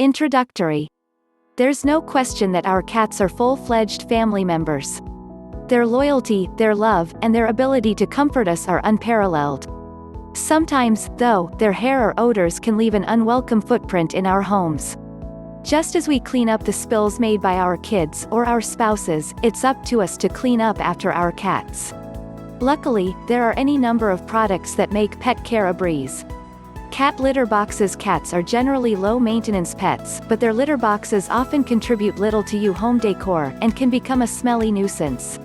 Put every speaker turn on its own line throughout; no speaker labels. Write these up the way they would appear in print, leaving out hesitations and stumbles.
Introductory. There's no question that our cats are full-fledged family members. Their loyalty, their love, and their ability to comfort us are unparalleled. Sometimes, though, their hair or odors can leave an unwelcome footprint in our homes. Just as we clean up the spills made by our kids or our spouses, it's up to us to clean up after our cats. Luckily, there are any number of products that make pet care a breeze. Cat litter boxes. Cats are generally low-maintenance pets, but their litter boxes often contribute little to your home decor and can become a smelly nuisance.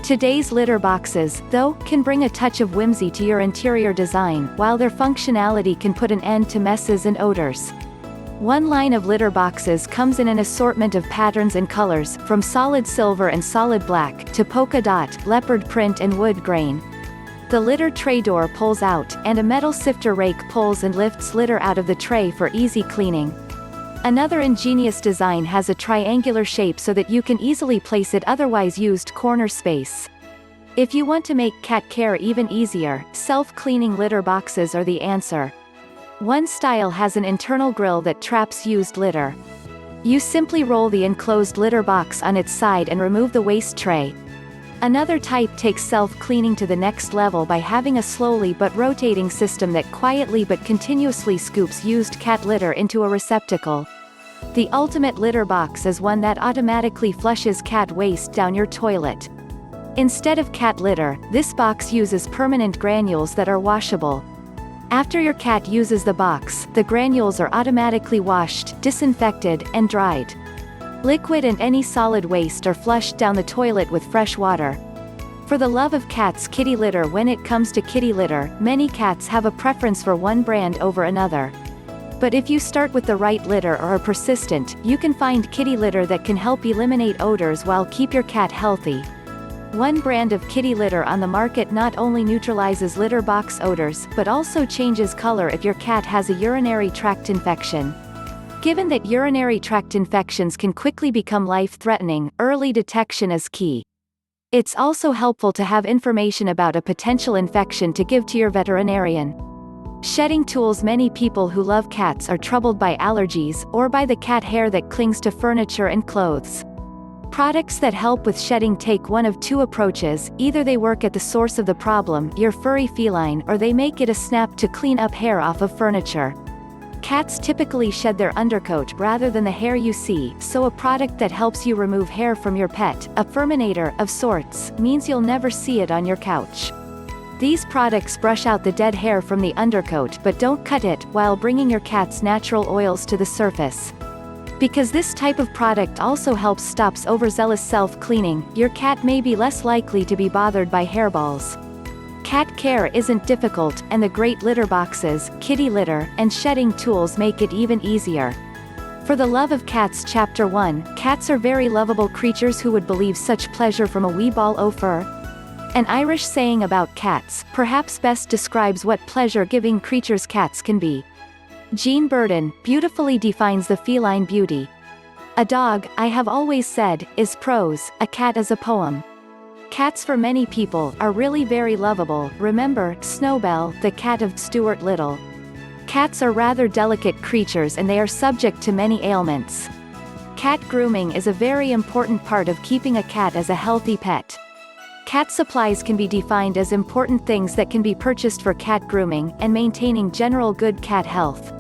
Today's litter boxes, though, can bring a touch of whimsy to your interior design, while their functionality can put an end to messes and odors. One line of litter boxes comes in an assortment of patterns and colors, from solid silver and solid black, to polka dot, leopard print and wood grain. The litter tray door pulls out, and a metal sifter rake pulls and lifts litter out of the tray for easy cleaning. Another ingenious design has a triangular shape so that you can easily place it otherwise used corner space. If you want to make cat care even easier, self-cleaning litter boxes are the answer. One style has an internal grill that traps used litter. You simply roll the enclosed litter box on its side and remove the waste tray. Another type takes self-cleaning to the next level by having a slowly but rotating system that quietly but continuously scoops used cat litter into a receptacle. The ultimate litter box is one that automatically flushes cat waste down your toilet. Instead of cat litter, this box uses permanent granules that are washable. After your cat uses the box, the granules are automatically washed, disinfected, and dried. Liquid and any solid waste are flushed down the toilet with fresh water. For the love of cats, kitty litter. When it comes to kitty litter, many cats have a preference for one brand over another. But if you start with the right litter or are persistent, you can find kitty litter that can help eliminate odors while keep your cat healthy. One brand of kitty litter on the market not only neutralizes litter box odors, but also changes color if your cat has a urinary tract infection. Given that urinary tract infections can quickly become life-threatening, early detection is key. It's also helpful to have information about a potential infection to give to your veterinarian. Shedding tools. Many people who love cats are troubled by allergies, or by the cat hair that clings to furniture and clothes. Products that help with shedding take one of two approaches: either they work at the source of the problem, your furry feline, or they make it a snap to clean up hair off of furniture. Cats typically shed their undercoat rather than the hair you see, so a product that helps you remove hair from your pet, a furminator of sorts, means you'll never see it on your couch. These products brush out the dead hair from the undercoat but don't cut it, while bringing your cat's natural oils to the surface. Because this type of product also helps stops overzealous self-cleaning, your cat may be less likely to be bothered by hairballs. Cat care isn't difficult, and the great litter boxes, kitty litter, and shedding tools make it even easier. For the love of cats. Chapter 1. Cats are very lovable creatures. Who would believe such pleasure from a wee ball o' fur? An Irish saying about cats, perhaps best describes what pleasure-giving creatures cats can be. Jean Burden beautifully defines the feline beauty. A dog, I have always said, is prose, a cat is a poem. Cats for many people are really very lovable. Remember Snowbell, the cat of Stuart Little. Cats are rather delicate creatures and they are subject to many ailments. Cat grooming is a very important part of keeping a cat as a healthy pet. Cat supplies can be defined as important things that can be purchased for cat grooming and maintaining general good cat health.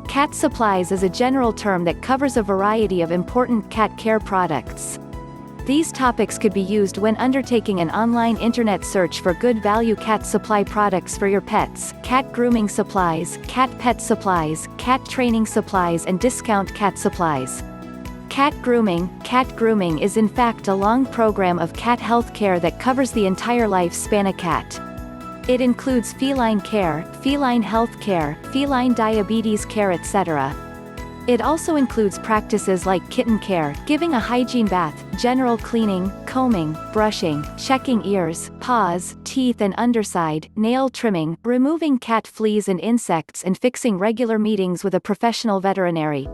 Cat supplies is a general term that covers a variety of important cat care products. These topics could be used when undertaking an online internet search for good value cat supply products for your pets: cat grooming supplies, cat pet supplies, cat training supplies, and discount cat supplies. Cat grooming is in fact a long program of cat health care that covers the entire lifespan of a cat. It includes feline care, feline health care, feline diabetes care, etc. It also includes practices like kitten care, giving a hygiene bath, general cleaning, combing, brushing, checking ears, paws, teeth and underside, nail trimming, removing cat fleas and insects, and fixing. Regular meetings with a professional veterinary.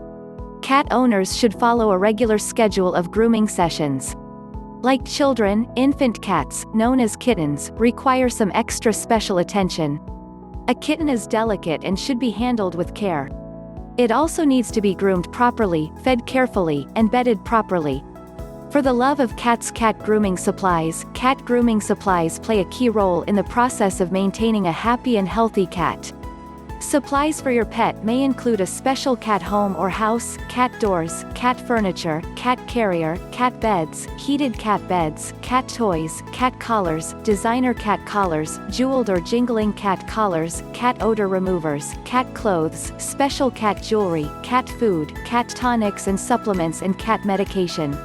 Cat owners should follow a regular schedule of grooming sessions. Like children, infant cats, known as kittens, require some extra special attention. A kitten is delicate and should be handled with care. It also needs to be groomed properly, fed carefully, and bedded properly. For the love of cats, cat grooming supplies play a key role in the process of maintaining a happy and healthy cat. Supplies for your pet may include a special cat home or house, cat doors, cat furniture, cat carrier, cat beds, heated cat beds, cat toys, cat collars, designer cat collars, jeweled or jingling cat collars, cat odor removers, cat clothes, special cat jewelry, cat food, cat tonics and supplements, and cat medication.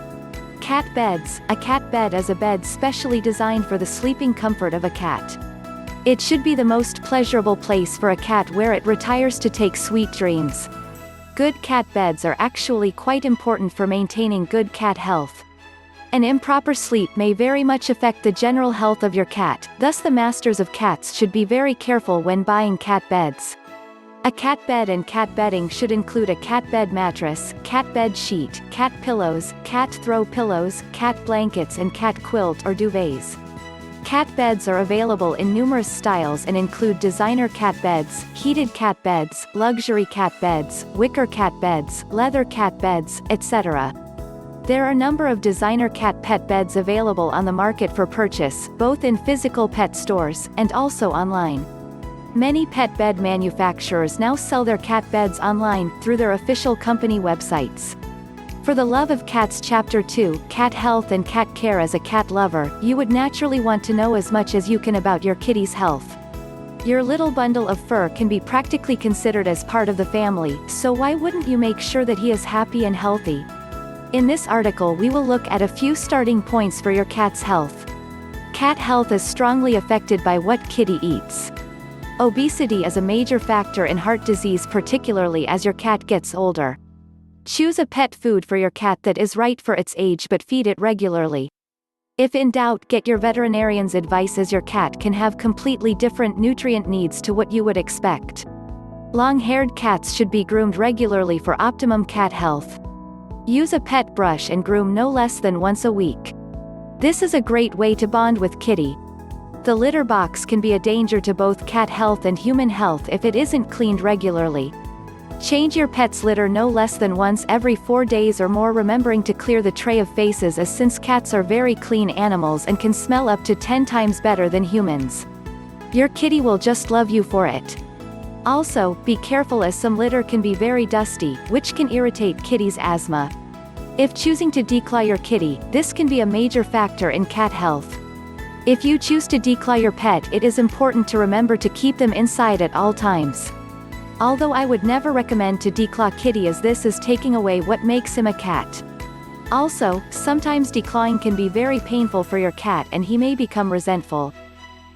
Cat beds. A cat bed is a bed specially designed for the sleeping comfort of a cat. It should be the most pleasurable place for a cat where it retires to take sweet dreams. Good cat beds are actually quite important for maintaining good cat health. An improper sleep may very much affect the general health of your cat, thus the masters of cats should be very careful when buying cat beds. A cat bed and cat bedding should include a cat bed mattress, cat bed sheet, cat pillows, cat throw pillows, cat blankets, and cat quilt or duvets. Cat beds are available in numerous styles and include designer cat beds, heated cat beds, luxury cat beds, wicker cat beds, leather cat beds, etc. There are a number of designer cat pet beds available on the market for purchase, both in physical pet stores, and also online. Many pet bed manufacturers now sell their cat beds online, through their official company websites. For the love of cats Chapter 2, Cat Health and Cat Care. As a cat lover, you would naturally want to know as much as you can about your kitty's health. Your little bundle of fur can be practically considered as part of the family, so why wouldn't you make sure that he is happy and healthy? In this article we will look at a few starting points for your cat's health. Cat health is strongly affected by what kitty eats. Obesity is a major factor in heart disease, particularly as your cat gets older. Choose a pet food for your cat that is right for its age, but feed it regularly. If in doubt, get your veterinarian's advice, as your cat can have completely different nutrient needs to what you would expect. Long-haired cats should be groomed regularly for optimum cat health. Use a pet brush and groom no less than once a week. This is a great way to bond with kitty. The litter box can be a danger to both cat health and human health if it isn't cleaned regularly. Change your pet's litter no less than once every 4 days or more, remembering to clear the tray of faces, as since cats are very clean animals and can smell up to 10 times better than humans. Your kitty will just love you for it. Also, be careful, as some litter can be very dusty, which can irritate kitty's asthma. If choosing to declaw your kitty, this can be a major factor in cat health. If you choose to declaw your pet, it is important to remember to keep them inside at all times. Although I would never recommend to declaw kitty, as this is taking away what makes him a cat. Also, sometimes declawing can be very painful for your cat and he may become resentful.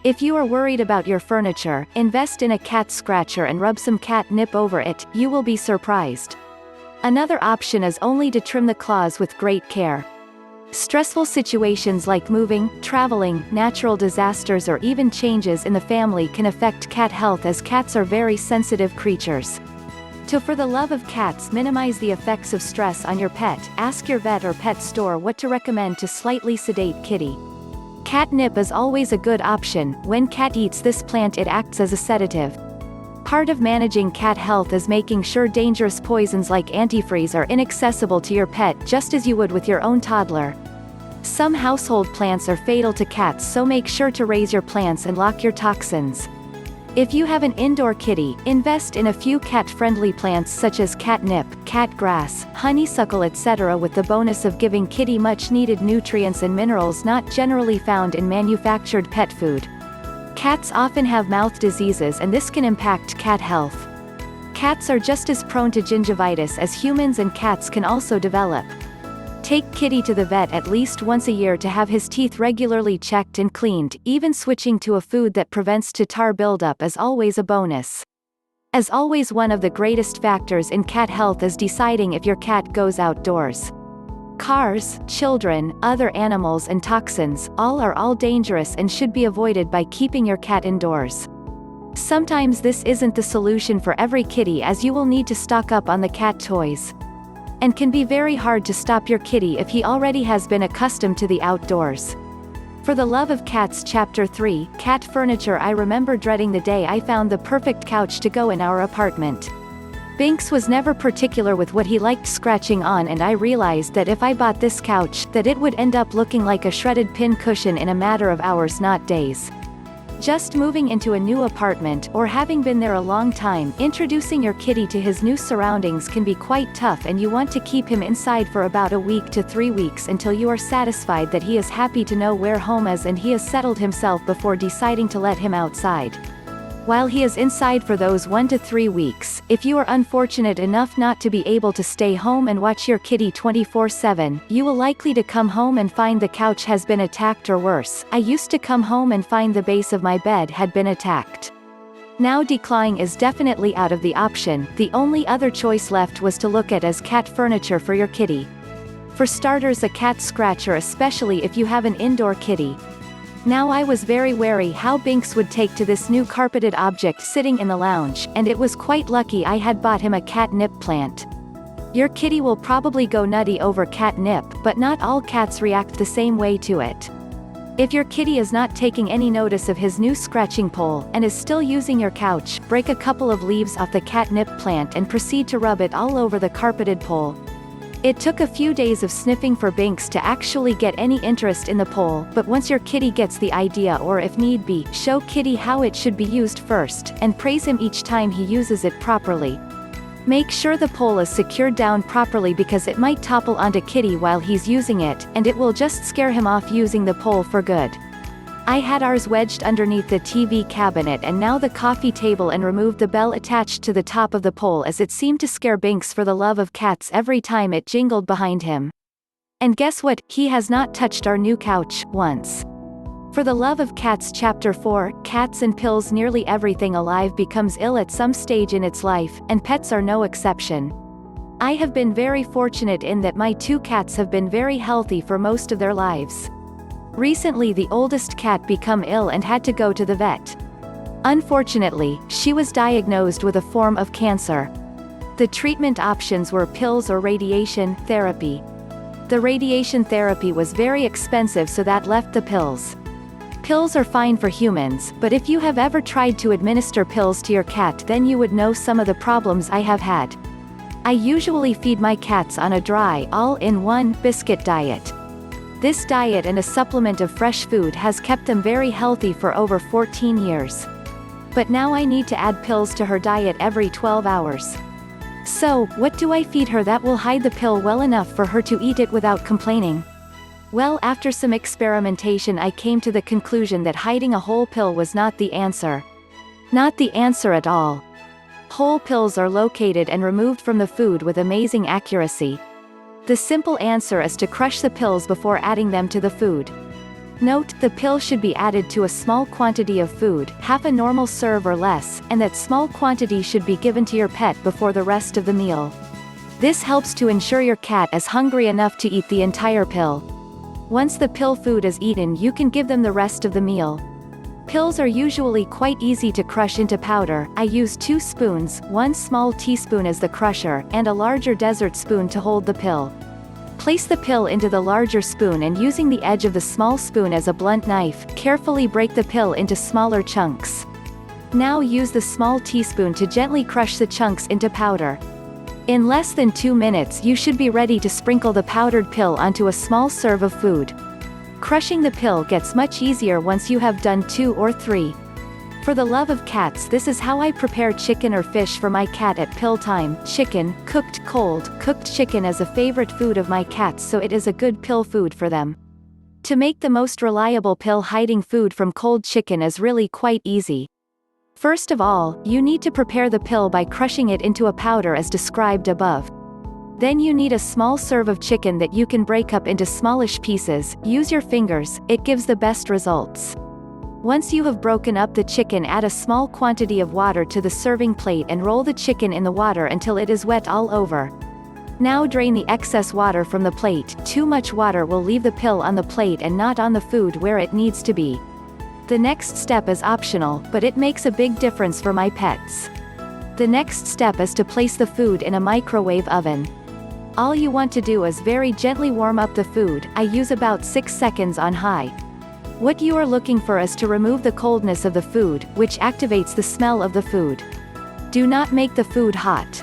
If you are worried about your furniture, invest in a cat scratcher and rub some catnip over it, you will be surprised. Another option is only to trim the claws with great care. Stressful situations like moving, traveling, natural disasters, or even changes in the family can affect cat health, as cats are very sensitive creatures. To, for the love of cats, minimize the effects of stress on your pet, ask your vet or pet store what to recommend to slightly sedate kitty. Catnip is always a good option. When cat eats this plant, it acts as a sedative. Part of managing cat health is making sure dangerous poisons like antifreeze are inaccessible to your pet, just as you would with your own toddler. Some household plants are fatal to cats, so make sure to raise your plants and lock your toxins. If you have an indoor kitty, invest in a few cat-friendly plants such as catnip, cat grass, honeysuckle, etc., with the bonus of giving kitty much-needed nutrients and minerals not generally found in manufactured pet food. Cats often have mouth diseases, and this can impact cat health. Cats are just as prone to gingivitis as humans, and cats can also develop. Take kitty to the vet at least once a year to have his teeth regularly checked and cleaned. Even switching to a food that prevents tartar buildup is always a bonus. As always, one of the greatest factors in cat health is deciding if your cat goes outdoors. Cars, children, other animals, and toxins, all dangerous and should be avoided by keeping your cat indoors. Sometimes this isn't the solution for every kitty, as you will need to stock up on the cat toys. And can be very hard to stop your kitty if he already has been accustomed to the outdoors. For the love of cats Chapter 3, Cat Furniture. I remember dreading the day I found the perfect couch to go in our apartment. Binks was never particular with what he liked scratching on, and I realized that if I bought this couch, that it would end up looking like a shredded pin cushion in a matter of hours, not days. Just moving into a new apartment, or having been there a long time, introducing your kitty to his new surroundings can be quite tough, and you want to keep him inside for about a week to 3 weeks until you are satisfied that he is happy to know where home is and he has settled himself before deciding to let him outside. While he is inside for those 1 to 3 weeks, if you are unfortunate enough not to be able to stay home and watch your kitty 24/7, you will likely to come home and find the couch has been attacked, or worse. I used to come home and find the base of my bed had been attacked. Now declawing is definitely out of the option. The only other choice left was to look at as cat furniture for your kitty. For starters, a cat scratcher, especially if you have an indoor kitty. Now I was very wary how Binks would take to this new carpeted object sitting in the lounge, and it was quite lucky I had bought him a catnip plant. Your kitty will probably go nutty over catnip, but not all cats react the same way to it. If your kitty is not taking any notice of his new scratching pole, and is still using your couch, break a couple of leaves off the catnip plant and proceed to rub it all over the carpeted pole. It took a few days of sniffing for Binks to actually get any interest in the pole, but once your kitty gets the idea, or if need be, show kitty how it should be used first, and praise him each time he uses it properly. Make sure the pole is secured down properly, because it might topple onto kitty while he's using it, and it will just scare him off using the pole for good. I had ours wedged underneath the TV cabinet and now the coffee table, and removed the bell attached to the top of the pole, as it seemed to scare Binks for the love of cats every time it jingled behind him. And guess what, he has not touched our new couch once. For the Love of Cats Chapter 4, Cats and Pills. Nearly everything alive becomes ill at some stage in its life, and pets are no exception. I have been very fortunate in that my 2 cats have been very healthy for most of their lives. Recently the oldest cat became ill and had to go to the vet. Unfortunately, she was diagnosed with a form of cancer. The treatment options were pills or radiation therapy. The radiation therapy was very expensive, so that left the pills. Pills are fine for humans, but if you have ever tried to administer pills to your cat, then you would know some of the problems I have had. I usually feed my cats on a dry, all-in-one, biscuit diet. This diet and a supplement of fresh food has kept them very healthy for over 14 years. But now I need to add pills to her diet every 12 hours. So, what do I feed her that will hide the pill well enough for her to eat it without complaining? Well, after some experimentation, I came to the conclusion that hiding a whole pill was not the answer. Not the answer at all. Whole pills are located and removed from the food with amazing accuracy. The simple answer is to crush the pills before adding them to the food. Note, the pill should be added to a small quantity of food, half a normal serve or less, and that small quantity should be given to your pet before the rest of the meal. This helps to ensure your cat is hungry enough to eat the entire pill. Once the pill food is eaten, you can give them the rest of the meal. Pills are usually quite easy to crush into powder. I use 2 spoons, 1 small teaspoon as the crusher, and a larger dessert spoon to hold the pill. Place the pill into the larger spoon, and using the edge of the small spoon as a blunt knife, carefully break the pill into smaller chunks. Now use the small teaspoon to gently crush the chunks into powder. In less than 2 minutes you should be ready to sprinkle the powdered pill onto a small serve of food. Crushing the pill gets much easier once you have done 2 or 3. For the love of cats, this is how I prepare chicken or fish for my cat at pill time. Chicken, cooked cold. Cooked chicken is a favorite food of my cats, so it is a good pill food for them. To make the most reliable pill hiding food from cold chicken is really quite easy. First of all, you need to prepare the pill by crushing it into a powder as described above. Then you need a small serve of chicken that you can break up into smallish pieces. Use your fingers, it gives the best results. Once you have broken up the chicken, add a small quantity of water to the serving plate and roll the chicken in the water until it is wet all over. Now drain the excess water from the plate. Too much water will leave the pill on the plate and not on the food where it needs to be. The next step is optional, but it makes a big difference for my pets. The next step is to place the food in a microwave oven. All you want to do is very gently warm up the food. I use about 6 seconds on high. What you are looking for is to remove the coldness of the food, which activates the smell of the food. Do not make the food hot.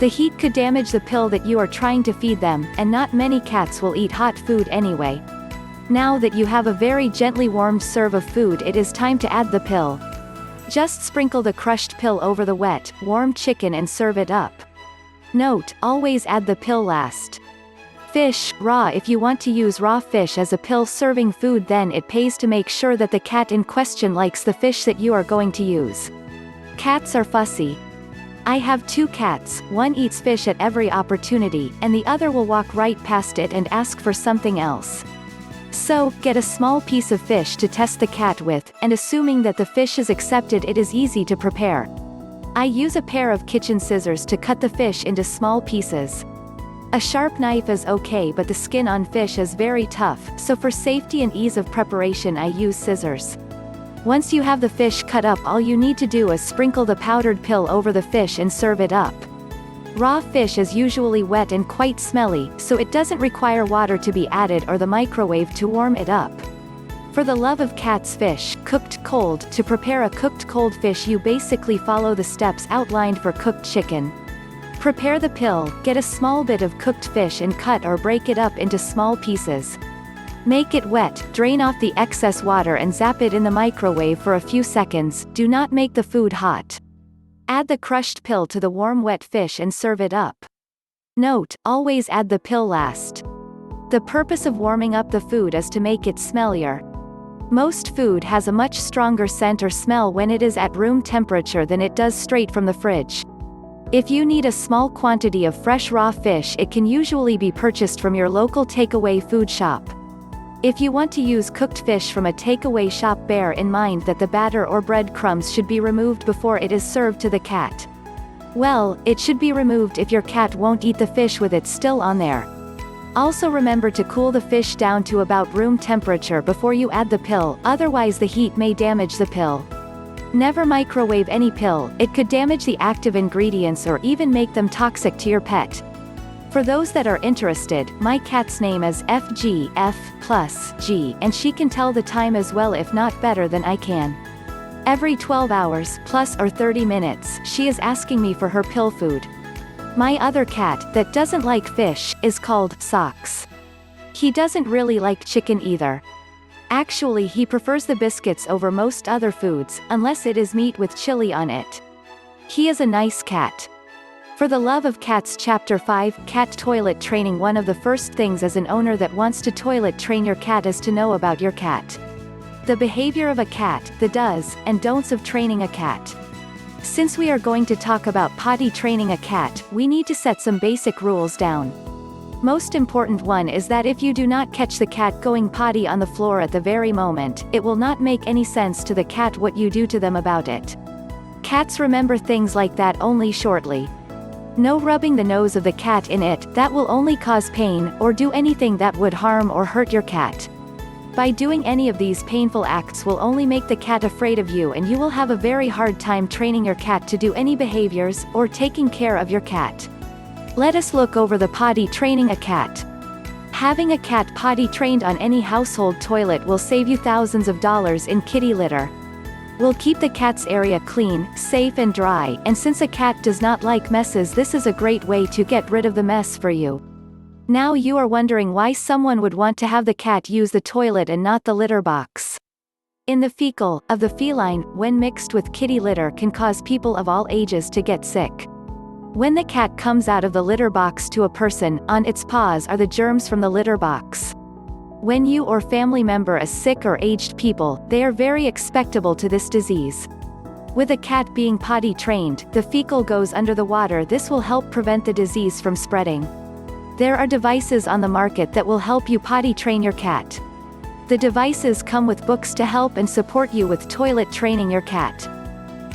The heat could damage the pill that you are trying to feed them, and not many cats will eat hot food anyway. Now that you have a very gently warmed serve of food, it is time to add the pill. Just sprinkle the crushed pill over the wet, warm chicken and serve it up. Note, always add the pill last. Fish, raw. If you want to use raw fish as a pill serving food, then it pays to make sure that the cat in question likes the fish that you are going to use. Cats are fussy. I have 2 cats, one eats fish at every opportunity, and the other will walk right past it and ask for something else. So, get a small piece of fish to test the cat with, and assuming that the fish is accepted, it is easy to prepare. I use a pair of kitchen scissors to cut the fish into small pieces. A sharp knife is okay, but the skin on fish is very tough, so for safety and ease of preparation I use scissors. Once you have the fish cut up, all you need to do is sprinkle the powdered pill over the fish and serve it up. Raw fish is usually wet and quite smelly, so it doesn't require water to be added or the microwave to warm it up. For the love of cats, fish, cooked cold. To prepare a cooked cold fish, you basically follow the steps outlined for cooked chicken. Prepare the pill, get a small bit of cooked fish and cut or break it up into small pieces. Make it wet, drain off the excess water and zap it in the microwave for a few seconds. Do not make the food hot. Add the crushed pill to the warm wet fish and serve it up. Note, always add the pill last. The purpose of warming up the food is to make it smellier. Most food has a much stronger scent or smell when it is at room temperature than it does straight from the fridge. If you need a small quantity of fresh raw fish, it can usually be purchased from your local takeaway food shop. If you want to use cooked fish from a takeaway shop, bear in mind that the batter or breadcrumbs should be removed before it is served to the cat. Well, it should be removed if your cat won't eat the fish with it still on there. Also remember to cool the fish down to about room temperature before you add the pill, otherwise the heat may damage the pill. Never microwave any pill, it could damage the active ingredients or even make them toxic to your pet. For those that are interested, my cat's name is FG, F+G, and she can tell the time as well, if not better than I can. Every 12 hours, plus or 30 minutes, she is asking me for her pill food. My other cat, that doesn't like fish, is called Socks. He doesn't really like chicken either. Actually, he prefers the biscuits over most other foods, unless it is meat with chili on it. He is a nice cat. For the love of cats, Chapter 5, Cat Toilet Training. One of the first things as an owner that wants to toilet train your cat is to know about your cat. The behavior of a cat, the do's and don'ts of training a cat. Since we are going to talk about potty training a cat, we need to set some basic rules down. Most important one is that if you do not catch the cat going potty on the floor at the very moment, it will not make any sense to the cat what you do to them about it. Cats remember things like that only shortly. No rubbing the nose of the cat in it, that will only cause pain, or do anything that would harm or hurt your cat. By doing any of these painful acts will only make the cat afraid of you, and you will have a very hard time training your cat to do any behaviors, or taking care of your cat. Let us look over the potty training a cat. Having a cat potty trained on any household toilet will save you thousands of dollars in kitty litter. Will keep the cat's area clean, safe and dry, and since a cat does not like messes, this is a great way to get rid of the mess for you. Now you are wondering why someone would want to have the cat use the toilet and not the litter box. In the fecal of the feline, when mixed with kitty litter, can cause people of all ages to get sick. When the cat comes out of the litter box to a person, on its paws are the germs from the litter box. When you or family member is sick or aged people, they are very expectable to this disease. With a cat being potty trained, the fecal goes under the water. This will help prevent the disease from spreading. There are devices on the market that will help you potty train your cat. The devices come with books to help and support you with toilet training your cat.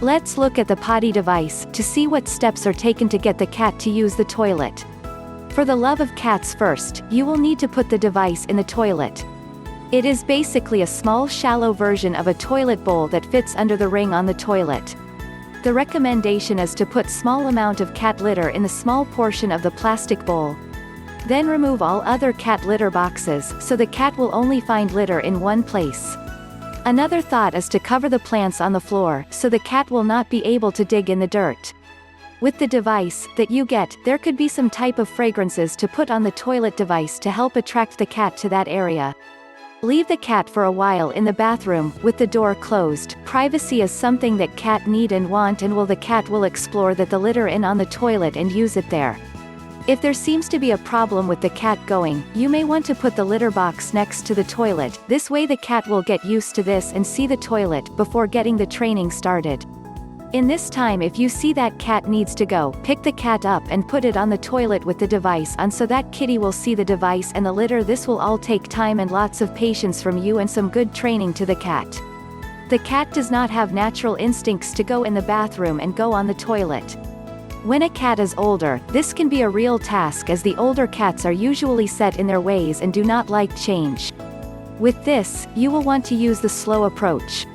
Let's look at the potty device, to see what steps are taken to get the cat to use the toilet. For the love of cats, first, you will need to put the device in the toilet. It is basically a small shallow version of a toilet bowl that fits under the ring on the toilet. The recommendation is to put small amount of cat litter in the small portion of the plastic bowl. Then remove all other cat litter boxes, so the cat will only find litter in one place. Another thought is to cover the plants on the floor, so the cat will not be able to dig in the dirt. With the device that you get, there could be some type of fragrances to put on the toilet device to help attract the cat to that area. Leave the cat for a while in the bathroom, with the door closed. Privacy is something that cat need and want, and the cat will explore the litter in on the toilet and use it there. If there seems to be a problem with the cat going, you may want to put the litter box next to the toilet. This way the cat will get used to this and see the toilet before getting the training started. In this time, if you see that cat needs to go, pick the cat up and put it on the toilet with the device on, so that kitty will see the device and the litter. This will all take time and lots of patience from you and some good training to the cat. The cat does not have natural instincts to go in the bathroom and go on the toilet. When a cat is older, this can be a real task, as the older cats are usually set in their ways and do not like change. With this, you will want to use the slow approach.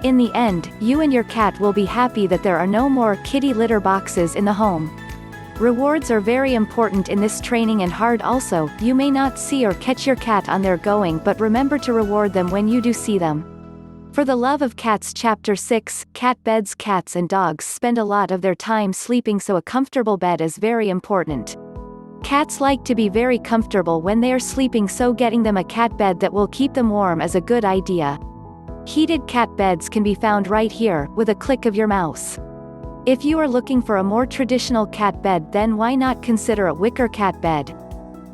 In the end, you and your cat will be happy that there are no more kitty litter boxes in the home. Rewards are very important in this training and hard also. You may not see or catch your cat on their going, but remember to reward them when you do see them. For the love of cats, Chapter 6, Cat Beds. Cats and dogs spend a lot of their time sleeping, so a comfortable bed is very important. Cats like to be very comfortable when they are sleeping, so getting them a cat bed that will keep them warm is a good idea. Heated cat beds can be found right here, with a click of your mouse. If you are looking for a more traditional cat bed, then why not consider a wicker cat bed?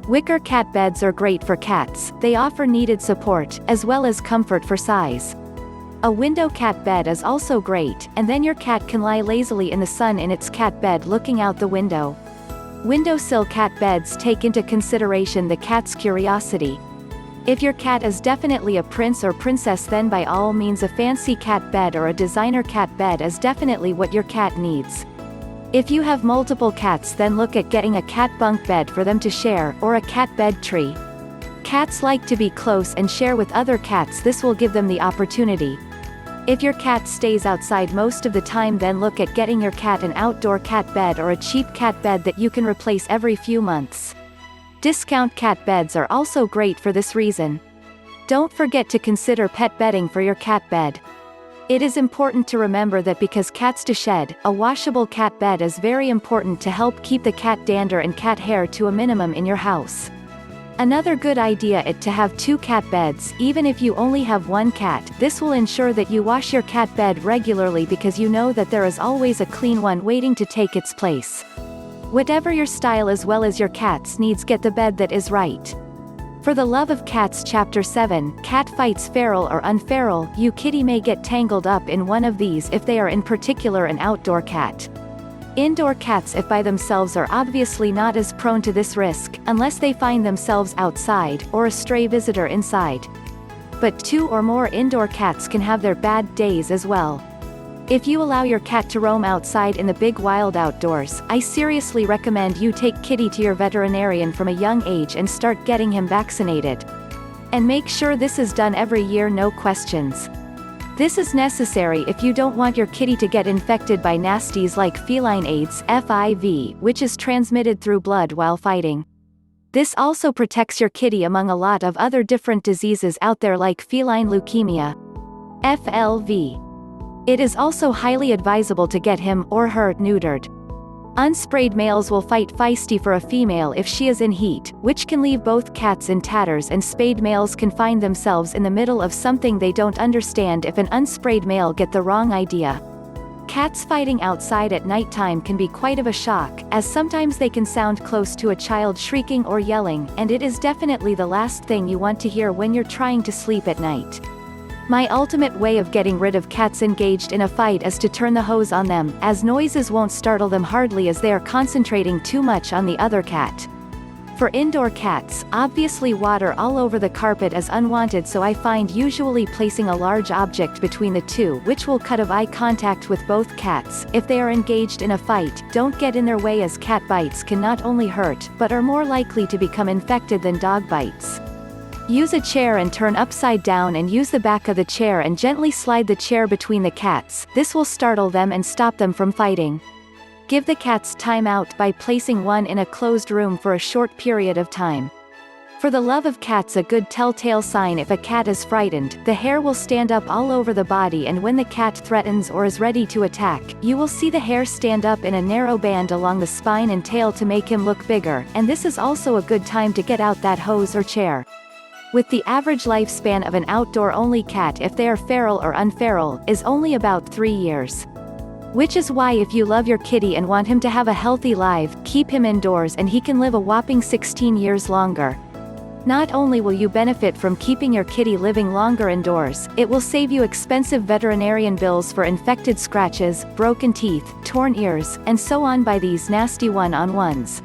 Wicker cat beds are great for cats. They offer needed support, as well as comfort for size. A window cat bed is also great, and then your cat can lie lazily in the sun in its cat bed looking out the window. Windowsill cat beds take into consideration the cat's curiosity. If your cat is definitely a prince or princess, then by all means a fancy cat bed or a designer cat bed is definitely what your cat needs. If you have multiple cats, then look at getting a cat bunk bed for them to share, or a cat bed tree. Cats like to be close and share with other cats. This will give them the opportunity. If your cat stays outside most of the time, then look at getting your cat an outdoor cat bed or a cheap cat bed that you can replace every few months. Discount cat beds are also great for this reason. Don't forget to consider pet bedding for your cat bed. It is important to remember that because cats do shed, a washable cat bed is very important to help keep the cat dander and cat hair to a minimum in your house. Another good idea is to have 2 cat beds, even if you only have 1 cat. This will ensure that you wash your cat bed regularly, because you know that there is always a clean one waiting to take its place. Whatever your style as well as your cat's needs, get the bed that is right. For the love of cats. Chapter 7, Cat Fights. Feral or unferal. You kitty may get tangled up in one of these if they are in particular an outdoor cat. Indoor cats, if by themselves, are obviously not as prone to this risk, unless they find themselves outside, or a stray visitor inside. But 2 or more indoor cats can have their bad days as well. If you allow your cat to roam outside in the big wild outdoors, I seriously recommend you take Kitty to your veterinarian from a young age and start getting him vaccinated. And make sure this is done every year, no questions. This is necessary if you don't want your kitty to get infected by nasties like feline AIDS (FIV), which is transmitted through blood while fighting. This also protects your kitty among a lot of other different diseases out there like feline leukemia (FLV). It is also highly advisable to get him or her neutered. Unsprayed males will fight feisty for a female if she is in heat, which can leave both cats in tatters, and spayed males can find themselves in the middle of something they don't understand if an unsprayed male get the wrong idea. Cats fighting outside at nighttime can be quite of a shock, as sometimes they can sound close to a child shrieking or yelling, and it is definitely the last thing you want to hear when you're trying to sleep at night. My ultimate way of getting rid of cats engaged in a fight is to turn the hose on them, as noises won't startle them hardly, as they are concentrating too much on the other cat. For indoor cats, obviously water all over the carpet is unwanted, so I find usually placing a large object between the two, which will cut eye contact with both cats. If they are engaged in a fight, don't get in their way, as cat bites can not only hurt, but are more likely to become infected than dog bites. Use a chair and turn upside down, and use the back of the chair and gently slide the chair between the cats. This will startle them and stop them from fighting. Give the cats time out by placing one in a closed room for a short period of time. For the love of cats, a good telltale sign if a cat is frightened, the hair will stand up all over the body, and when the cat threatens or is ready to attack, you will see the hair stand up in a narrow band along the spine and tail to make him look bigger, and this is also a good time to get out that hose or chair. With the average lifespan of an outdoor-only cat, if they are feral or unferal, is only about 3 years. Which is why if you love your kitty and want him to have a healthy life, keep him indoors and he can live a whopping 16 years longer. Not only will you benefit from keeping your kitty living longer indoors, it will save you expensive veterinarian bills for infected scratches, broken teeth, torn ears, and so on by these nasty one-on-ones.